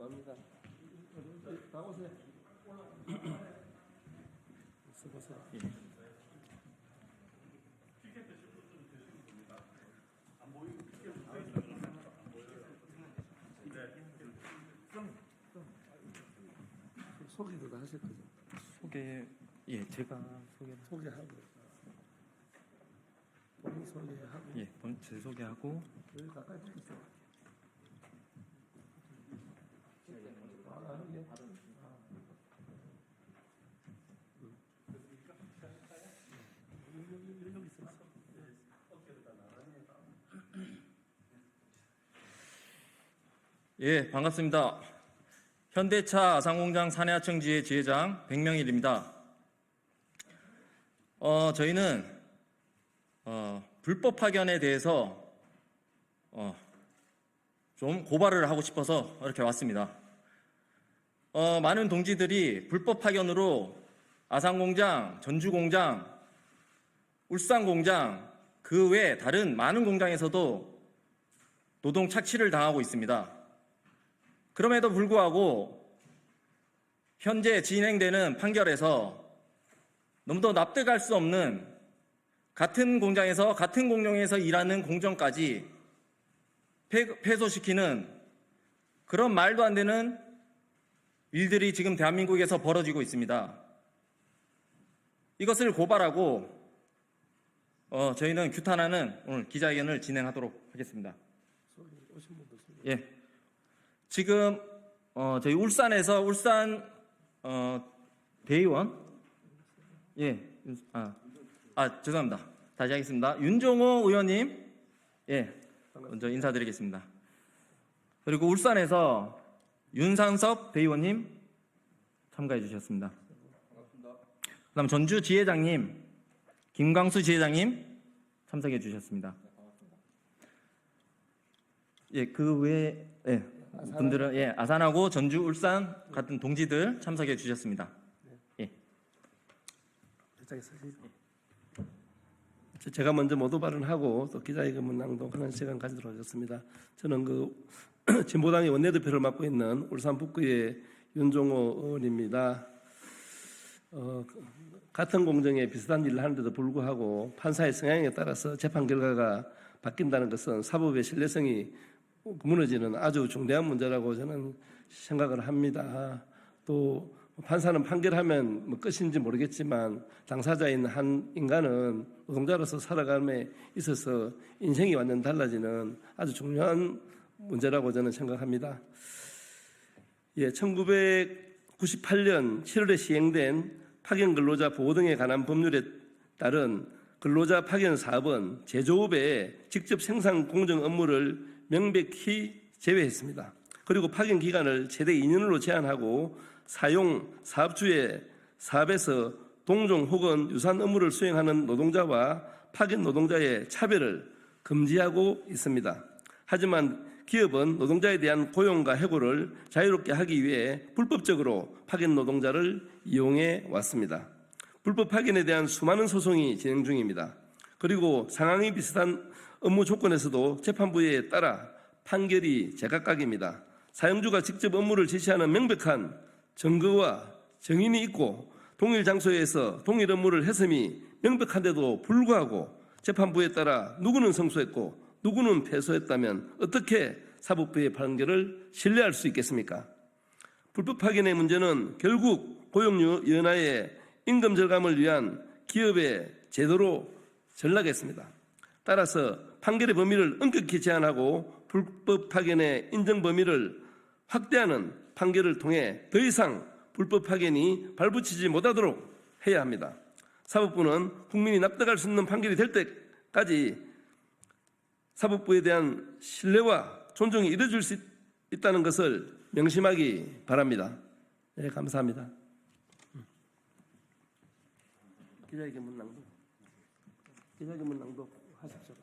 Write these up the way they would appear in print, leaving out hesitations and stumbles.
감사합니다. 나오세요. 쓰보세요. 예. 소개도 다 하실 거죠? 소개, 예, 제가 소개하고 본인 소개하고 예, 제 소개하고 여기 가까이 붙으세요. 여기. 여기 있어요. 예, 반갑습니다. 현대차 아산공장 사내하청지회 지회장 백명일입니다. 저희는 불법 파견에 대해서 좀 고발을 하고 싶어서 이렇게 왔습니다. 많은 동지들이 불법 파견으로 아산공장, 전주공장, 울산공장, 그 외 다른 많은 공장에서도 노동 착취를 당하고 있습니다. 그럼에도 불구하고 현재 진행되는 판결에서 너무도 납득할 수 없는 같은 공장에서 같은 공룡에서 일하는 공정까지 패소시키는 그런 말도 안 되는 일들이 지금 대한민국에서 벌어지고 있습니다. 이것을 고발하고 저희는 규탄하는 오늘 기자회견을 진행하도록 하겠습니다. 오신 분도 소개. 예. 지금 저희 울산에서 울산 대의원 죄송합니다. 다시 하겠습니다. 윤종호 의원님 먼저 인사드리겠습니다. 그리고 울산에서 윤상섭 대의원님 참가해 주셨습니다. 그다음 전주 지회장님 김광수 지회장님 참석해 주셨습니다. 그 외에 분들은 아산하고 전주, 울산 같은 동지들 참석해 주셨습니다. 제가 먼저 모두 발언하고 또 기자회견 낭독하는 시간 가지도록 하겠습니다. 저는 진보당의 원내대표를 맡고 있는 울산 북구의 윤종호 의원입니다. 같은 공정에 비슷한 일을 하는데도 불구하고 판사의 성향에 따라서 재판 결과가 바뀐다는 것은 사법의 신뢰성이 무너지는 아주 중대한 문제라고 저는 생각을 합니다. 또 판사는 판결하면 끝인지 모르겠지만 당사자인 한 인간은 노동자로서 살아감에 있어서 인생이 완전 달라지는 아주 중요한 문제라고 저는 생각합니다. 1998년 7월에 시행된 파견 근로자 보호 등에 관한 법률에 따른 근로자 파견 사업은 제조업의 직접 생산 공정 업무를 명백히 제외했습니다. 그리고 파견 기간을 최대 2년으로 제한하고 사용 사업주의 사업에서 동종 혹은 유사한 업무를 수행하는 노동자와 파견 노동자의 차별을 금지하고 있습니다. 하지만 기업은 노동자에 대한 고용과 해고를 자유롭게 하기 위해 불법적으로 파견 노동자를 이용해 왔습니다. 불법 파견에 대한 수많은 소송이 진행 중입니다. 그리고 상황이 비슷한 업무 조건에서도 재판부에 따라 판결이 제각각입니다. 사용주가 직접 업무를 지시하는 명백한 증거와 정인이 있고 동일 장소에서 동일 업무를 했음이 명백한데도 불구하고 재판부에 따라 누구는 승소했고 누구는 패소했다면 어떻게 사법부의 판결을 신뢰할 수 있겠습니까? 불법 파견의 문제는 결국 고용 연하의 임금 절감을 위한 기업의 제도로 전락했습니다. 따라서 판결의 범위를 엄격히 제한하고 불법 파견의 인정 범위를 확대하는 판결을 통해 더 이상 불법 파견이 발붙이지 못하도록 해야 합니다. 사법부는 국민이 납득할 수 있는 판결이 될 때까지 사법부에 대한 신뢰와 존중이 이루어질 수 있다는 것을 명심하기 바랍니다. 네, 감사합니다. 기자회견문 낭독 하십시오.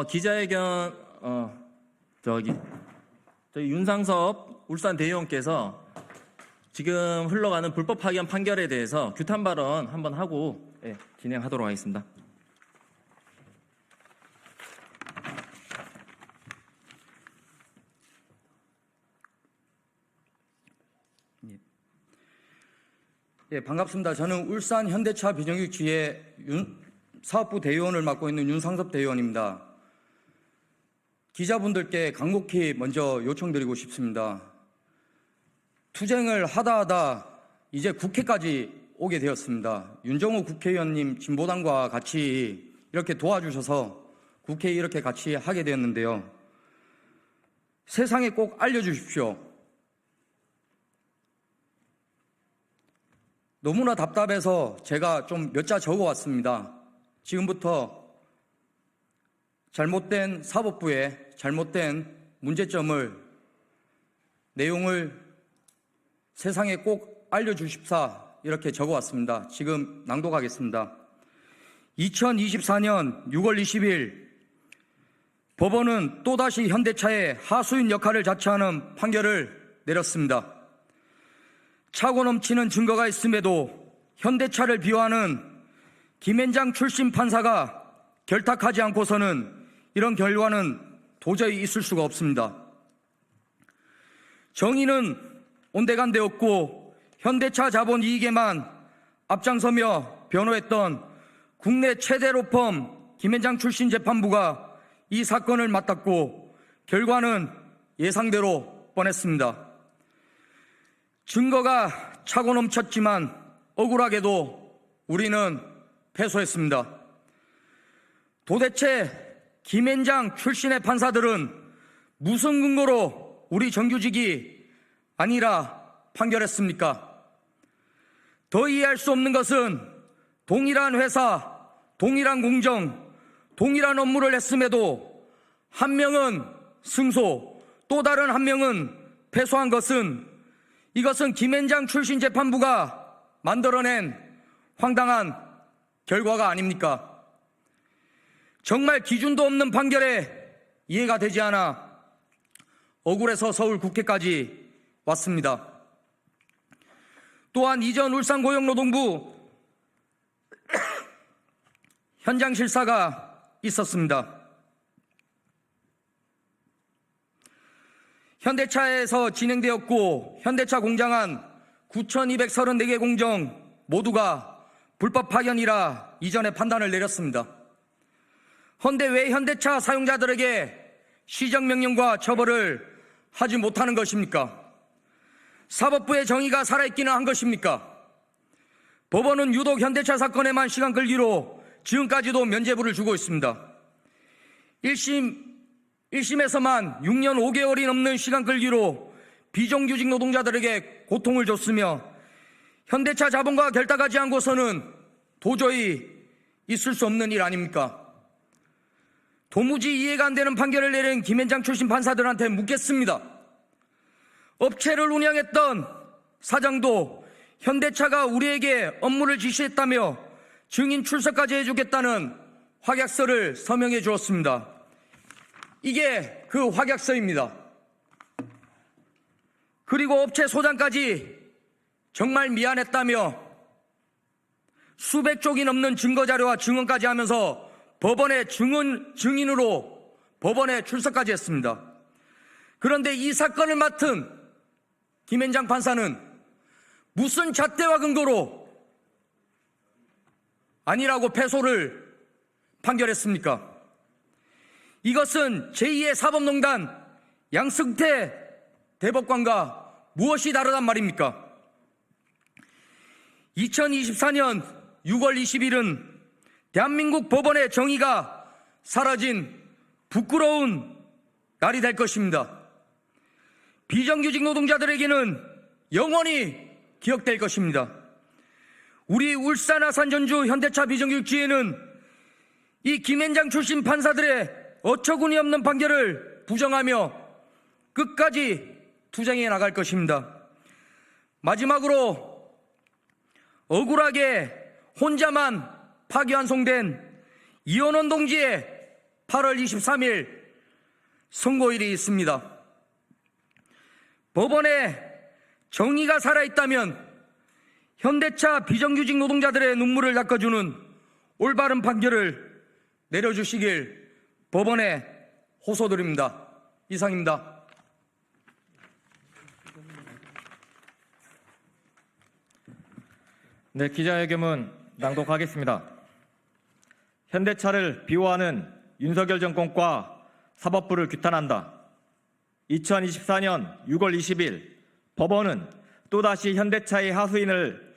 기자회견 저희 윤상섭 울산 대의원께서 지금 흘러가는 불법 파견 판결에 대해서 규탄 발언 한번 하고 진행하도록 하겠습니다. 예, 반갑습니다. 저는 울산 현대차 비정규직지회 사업부 대의원을 맡고 있는 윤상섭 대의원입니다. 기자분들께 간곡히 먼저 요청드리고 싶습니다. 투쟁을 하다 이제 국회까지 오게 되었습니다. 윤정우 국회의원님 진보당과 같이 이렇게 도와주셔서 국회에 이렇게 같이 하게 되었는데요. 세상에 꼭 알려주십시오. 너무나 답답해서 제가 좀 몇 자 적어왔습니다. 지금부터 잘못된 사법부의 잘못된 문제점을 내용을 세상에 꼭 알려주십사 이렇게 적어왔습니다. 지금 낭독하겠습니다. 2024년 6월 20일 법원은 또다시 현대차의 하수인 역할을 자처하는 판결을 내렸습니다. 차고 넘치는 증거가 있음에도 현대차를 비호하는 김앤장 출신 판사가 결탁하지 않고서는 이런 결과는 도저히 있을 수가 없습니다. 정의는 온데간데없고 현대차 자본 이익에만 앞장서며 변호했던 국내 최대 로펌 김앤장 출신 재판부가 이 사건을 맡았고 결과는 예상대로 뻔했습니다. 증거가 차고 넘쳤지만 억울하게도 우리는 패소했습니다. 도대체 김앤장 출신의 판사들은 무슨 근거로 우리 정규직이 아니라 판결했습니까? 더 이해할 수 없는 것은 동일한 회사, 동일한 공정, 동일한 업무를 했음에도 한 명은 승소, 또 다른 한 명은 패소한 것은 이것은 김앤장 출신 재판부가 만들어낸 황당한 결과가 아닙니까? 정말 기준도 없는 판결에 이해가 되지 않아 억울해서 서울 국회까지 왔습니다. 또한 이전 울산고용노동부 현장 실사가 있었습니다. 현대차에서 진행되었고 현대차 공장 안 9,234개 공정 모두가 불법 파견이라 이전에 판단을 내렸습니다. 헌데 왜 현대차 사용자들에게 시정명령과 처벌을 하지 못하는 것입니까? 사법부의 정의가 살아있기는 한 것입니까? 법원은 유독 현대차 사건에만 시간 끌기로 지금까지도 면죄부를 주고 있습니다. 1심에서만 6년 5개월이 넘는 시간 끌기로 비정규직 노동자들에게 고통을 줬으며 현대차 자본과 결탁하지 않고서는 도저히 있을 수 없는 일 아닙니까? 도무지 이해가 안 되는 판결을 내린 김앤장 출신 판사들한테 묻겠습니다. 업체를 운영했던 사장도 현대차가 우리에게 업무를 지시했다며 증인 출석까지 해주겠다는 확약서를 서명해 주었습니다. 이게 그 확약서입니다. 그리고 업체 소장까지 정말 미안했다며 수백 쪽이 넘는 증거자료와 증언까지 하면서 법원의 증인으로 법원에 출석까지 했습니다. 그런데 이 사건을 맡은 김앤장 판사는 무슨 잣대와 근거로 아니라고 패소를 판결했습니까? 이것은 제2의 사법농단 양승태 대법관과 무엇이 다르단 말입니까? 2024년 6월 20일은 대한민국 법원의 정의가 사라진 부끄러운 날이 될 것입니다. 비정규직 노동자들에게는 영원히 기억될 것입니다. 우리 울산, 아산, 전주 현대차 비정규직지회는 이 김앤장 출신 판사들의 어처구니 없는 판결을 부정하며 끝까지 투쟁해 나갈 것입니다. 마지막으로 억울하게 혼자만 파기환송된 이현원 동지의 8월 23일 선고일이 있습니다. 법원에 정의가 살아있다면 현대차 비정규직 노동자들의 눈물을 닦아주는 올바른 판결을 내려주시길 법원에 호소드립니다. 이상입니다. 네, 기자회견문 낭독하겠습니다. 현대차를 비호하는 윤석열 정권과 사법부를 규탄한다. 2024년 6월 20일 법원은 또다시 현대차의 하수인을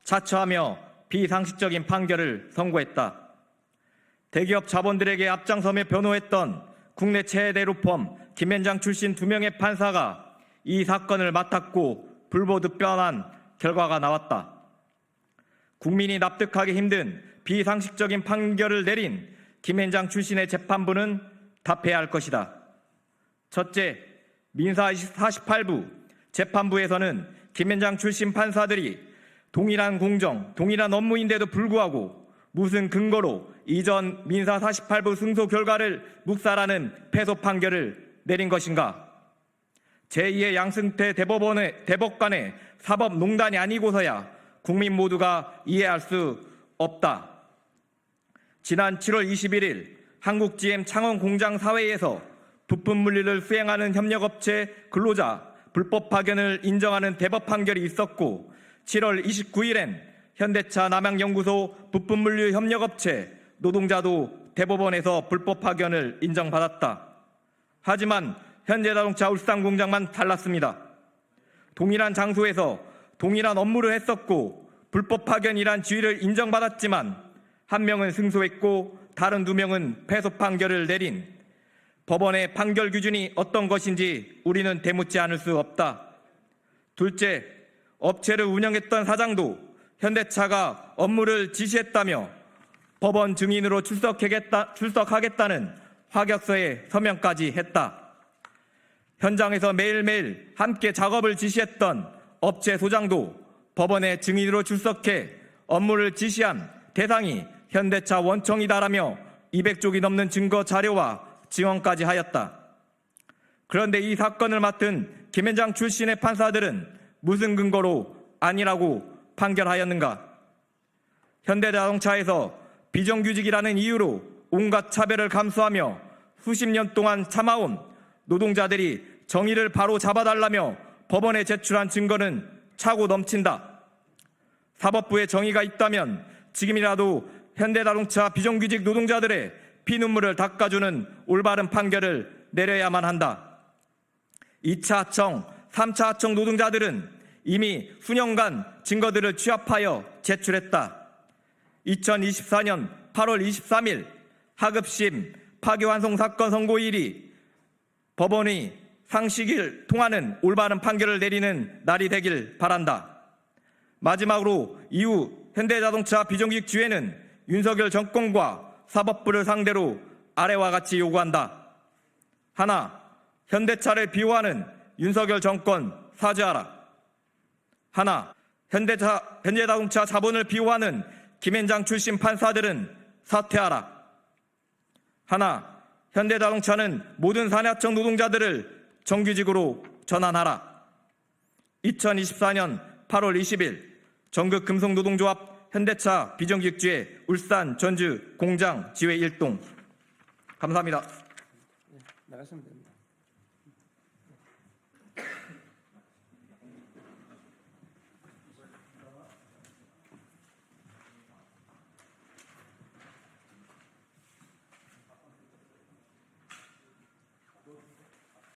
자처하며 비상식적인 판결을 선고했다. 대기업 자본들에게 앞장서며 변호했던 국내 최대 로펌 김앤장 출신 2명의 판사가 이 사건을 맡았고 불보듯변한 결과가 나왔다. 국민이 납득하기 힘든 비상식적인 판결을 내린 김앤장 출신의 재판부는 답해야 할 것이다. 첫째, 민사 48부 재판부에서는 김앤장 출신 판사들이 동일한 공정, 동일한 업무인데도 불구하고 무슨 근거로 이전 민사 48부 승소 결과를 묵살하는 패소 판결을 내린 것인가? 제2의 양승태 대법관의 사법농단이 아니고서야 국민 모두가 이해할 수 없다. 지난 7월 21일 한국GM 창원 공장 사회에서 부품 물류를 수행하는 협력업체 근로자 불법 파견을 인정하는 대법 판결이 있었고 7월 29일엔 현대차 남양연구소 부품 물류 협력업체 노동자도 대법원에서 불법 파견을 인정받았다. 하지만 현대자동차 울산 공장만 달랐습니다. 동일한 장소에서 동일한 업무를 했었고 불법 파견이란 지위를 인정받았지만 한 명은 승소했고 다른 2명은 패소 판결을 내린 법원의 판결 기준이 어떤 것인지 우리는 되묻지 않을 수 없다. 둘째, 업체를 운영했던 사장도 현대차가 업무를 지시했다며 법원 증인으로 출석하겠다는 확약서에 서명까지 했다. 현장에서 매일매일 함께 작업을 지시했던 업체 소장도 법원에 증인으로 출석해 업무를 지시한 대상이 현대차 원청이다라며 200쪽이 넘는 증거 자료와 증언까지 하였다. 그런데 이 사건을 맡은 김앤장 출신의 판사들은 무슨 근거로 아니라고 판결하였는가? 현대자동차에서 비정규직이라는 이유로 온갖 차별을 감수하며 수십 년 동안 참아온 노동자들이 정의를 바로 잡아달라며 법원에 제출한 증거는 차고 넘친다. 사법부에 정의가 있다면 지금이라도 현대자동차 비정규직 노동자들의 피눈물을 닦아주는 올바른 판결을 내려야만 한다. 2차 하청, 3차 하청 노동자들은 이미 수년간 증거들을 취합하여 제출했다. 2024년 8월 23일 하급심 파기환송 사건 선고일이 법원이 상식을 통하는 올바른 판결을 내리는 날이 되길 바란다. 마지막으로 이후 현대자동차 비정규직 지회는 윤석열 정권과 사법부를 상대로 아래와 같이 요구한다. 하나, 현대차를 비호하는 윤석열 정권 사죄하라. 하나, 현대자동차 자본을 비호하는 김앤장 출신 판사들은 사퇴하라. 하나, 현대자동차는 모든 산하청 노동자들을 정규직으로 전환하라. 2024년 8월 20일 전국 금속노동조합 현대차 비정규직지회 울산 전주 공장 지회 1동. 감사합니다. 나가시면 됩니다.